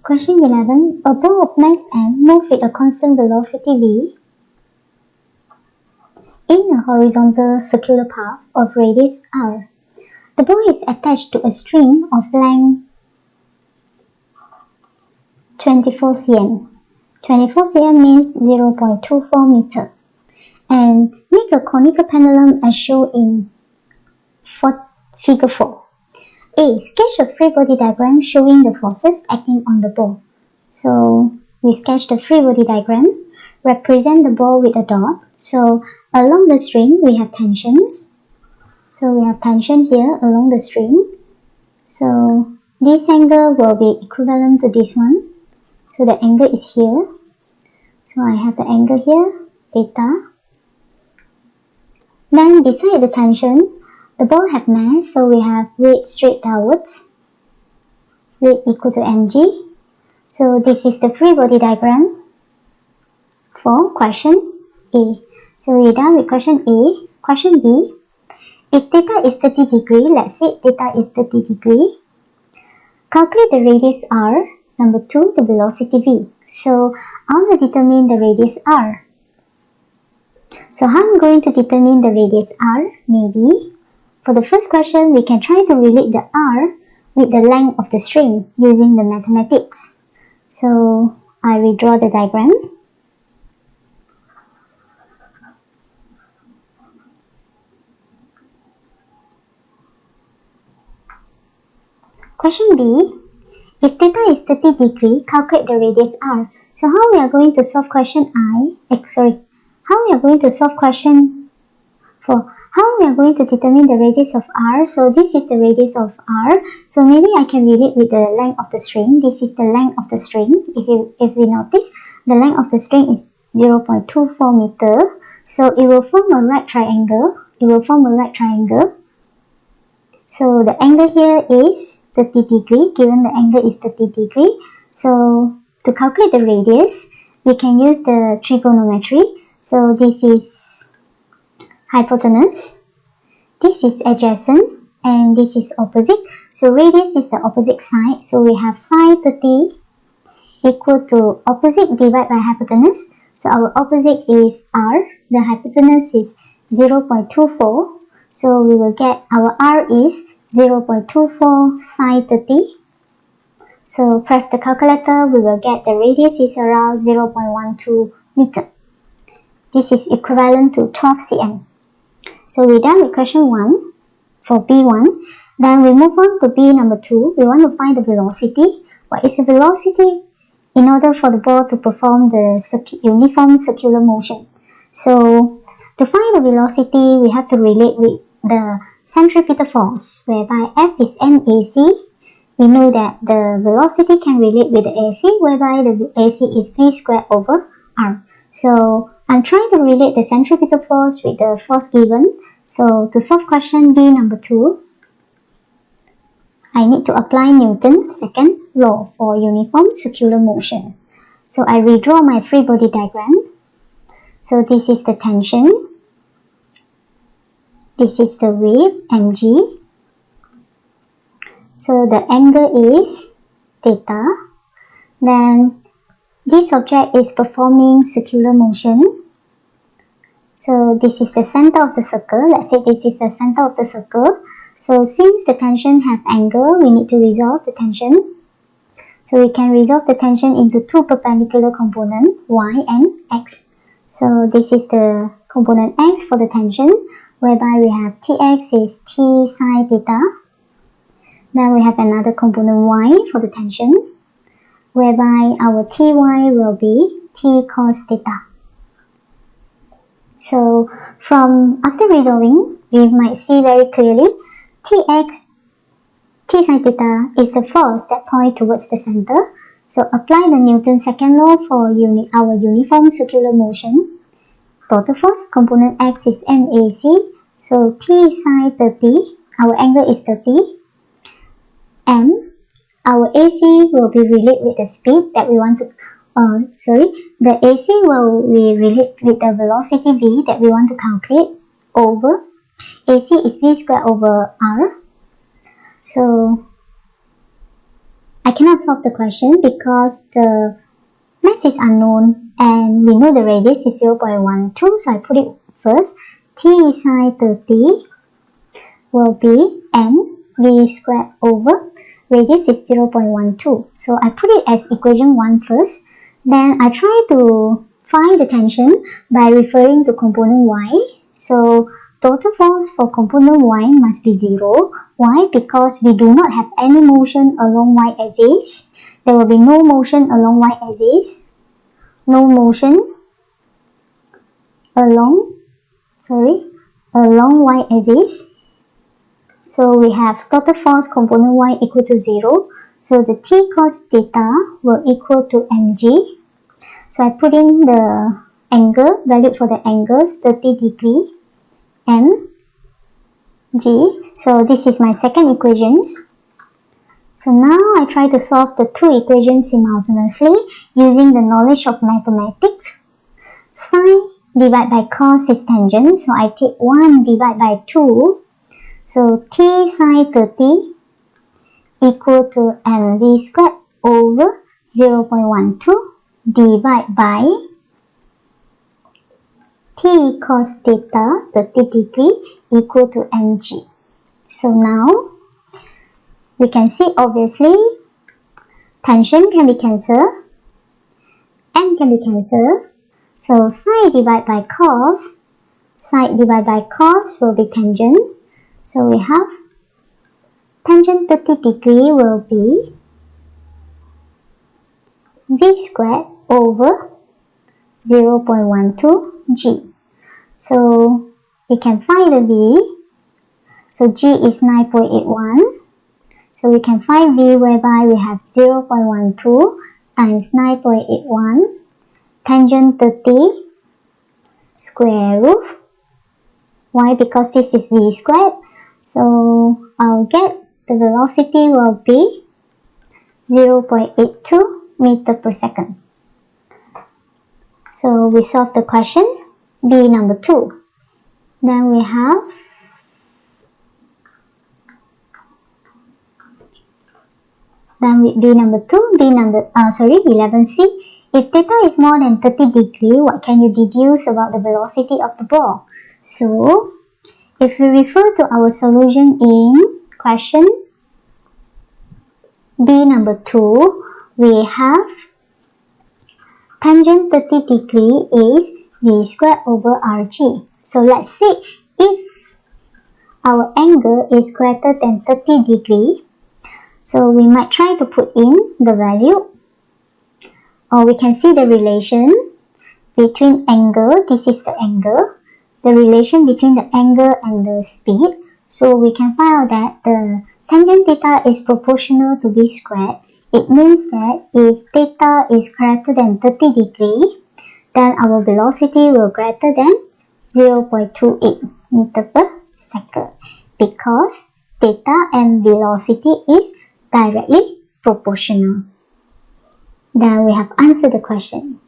Question 11. A ball of mass m moves with a constant velocity v in a horizontal circular path of radius r. The ball is attached to a string of length 24 cm. 24 cm means 0.24 meter. And make a conical pendulum as shown in figure 4. A. Sketch a free body diagram showing the forces acting on the ball. So we sketch the free body diagram. Represent the ball with a dot. So along the string we have tensions. So we have tension here along the string. So this angle will be equivalent to this one. So the angle is here. So I have the angle here, theta. Then beside the tension, the ball have mass, so we have weight straight downwards. Weight equal to mg. So this is the free body diagram for question A. So we're done with question A. Question B. If theta is 30 degree, let's say theta is 30 degree, calculate the radius r. Number 2, the velocity v. So I want to determine the radius r. So how I'm going to determine the radius r? Maybe for the first question, we can try to relate the r with the length of the string using the mathematics. So I redraw the diagram. Question B. If theta is 30 degree, calculate the radius r. So how we are going to solve question how we are going to solve question for how we are going to determine the radius of r. So this is the radius of r. So maybe I can relate with the length of the string. This is the length of the string. If we notice, the length of the string is 0.24 meter. So it will form a right triangle. So the angle here is 30 degree, given the angle is 30 degree. So to calculate the radius, we can use the trigonometry. So this is hypotenuse, this is adjacent, and this is opposite. So radius is the opposite side. So we have sine 30 equal to opposite divided by hypotenuse. So our opposite is r, the hypotenuse is 0.24. So we will get our r is 0.24 sine 30. So press the calculator, we will get the radius is around 0.12 meter. This is equivalent to 12 cm. So we're done with question 1 for B1. Then we move on to B number 2. We want to find the velocity. What is the velocity? In order for the ball to perform the uniform circular motion. So to find the velocity, we have to relate with the centripetal force, whereby F is mac. We know that the velocity can relate with the AC, whereby the AC is v squared over r. So I'm trying to relate the centripetal force with the force given. So to solve question B number 2, I need to apply Newton's second law for uniform circular motion. So I redraw my free body diagram. So this is the tension. This is the weight, mg. So the angle is theta. Then this object is performing circular motion. So this is the center of the circle. Let's say this is the center of the circle. So since the tension have angle, we need to resolve the tension. So we can resolve the tension into two perpendicular components, y and x. So this is the component x for the tension, whereby we have Tx is T sine theta. Then we have another component y for the tension, whereby our Ty will be T cos theta. So from after resolving, we might see very clearly Tx, T sine theta is the force that points towards the center. So apply the Newton's second law for our uniform circular motion. Total force component x is mac. So T sine 30, our angle is 30. M, our AC will be related with the speed that we want to, the AC will be related with the velocity v that we want to calculate over, AC is v squared over r. So I cannot solve the question because the mass is unknown and we know the radius is 0.12, so I put it first. T sine 30 will be m v squared over radius is 0.12. So I put it as equation 1 first. Then I try to find the tension by referring to component y. So total force for component y must be 0. Why? Because we do not have any motion along y-axis. There will be no motion along y-axis. No motion along y-axis. So we have total force component y equal to 0. So the T cos theta will equal to mg. So I put in the angle, value for the angles, 30 degree, mg. So this is my second equations. So now I try to solve the two equations simultaneously using the knowledge of mathematics. Sine divided by cos is tangent, so I take 1 divided by 2. So T sine 30 equal to mv squared over 0.12 divided by T cos theta 30 degree equal to mg. So now we can see obviously tension can be cancelled, m can be cancelled. So sine divided by cos will be tangent. So we have tangent 30 degree will be v squared over 0.12 g. So we can find the v. So g is 9.81. So we can find v whereby we have 0.12 times 9.81 tangent 30 square root. Why? Because this is v squared. So I'll get the velocity will be 0.82 meter per second. So we solve the question B number 2. Then we have B number 2, 11C. If theta is more than 30 degree, what can you deduce about the velocity of the ball? So if we refer to our solution in question B number 2, we have tangent 30 degree is v squared over rg. So let's say if our angle is greater than 30 degree, so we might try to put in the value, or we can see the relation between angle, this is the angle, the relation between the angle and the speed. So we can find out that the tangent theta is proportional to v squared. It means that if theta is greater than 30 degree, then our velocity will greater than 0.28 meter per second, because theta and velocity is directly proportional. Then we have answered the question.